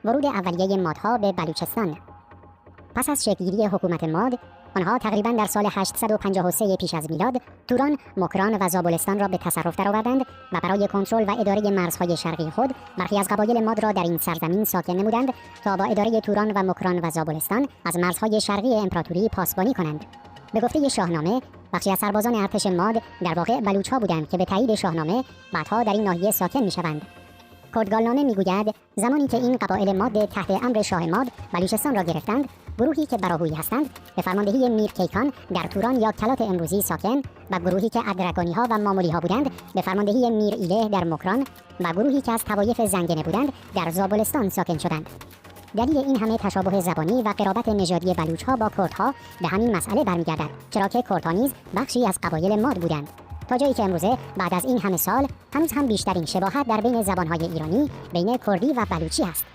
ورود اولیه مادها به بلوچستان. پس از شکلگیری حکومت ماد، آنها تقریباً در سال 853 پیش از میلاد توران، مکران و زابلستان را به تصرف درآوردند و برای کنترل و اداره مرزهای شرقی خود برخی از قبایل ماد را در این سرزمین ساکن نمودند تا با اداره توران و مکران و زابلستان از مرزهای شرقی امپراتوری پاسبانی کنند. به گفته شاهنامه، بخشی از سربازان ارتش ماد در واقع بلوچ‌ها بودند که به تایید شاهنامه بعدها در این ناحیه ساکن می‌شوند. کردگالنامه میگوید زمانی که این قبایل ماد تحت امر شاه ماد بلوچستان را گرفتند، گروهی که براهویی هستند به فرماندهی میر کیکان در توران یا کلات امروزی ساکن و گروهی که ادرگانی ها و مامولی ها بودند به فرماندهی میر ایله در مکران و گروهی که از طوایف زنگنه بودند در زابلستان ساکن شدند. دلیل این همه تشابه زبانی و قرابت نژادی بلوچ ها با کردها به همین مسئله برمیگردد، چرا که کردها نیز بخشی از قبایل ماد بودند. تا جایی که امروزه بعد از این همه سال هنوز هم بیشترین شباهت در بین زبانهای ایرانی بین کردی و بلوچی است.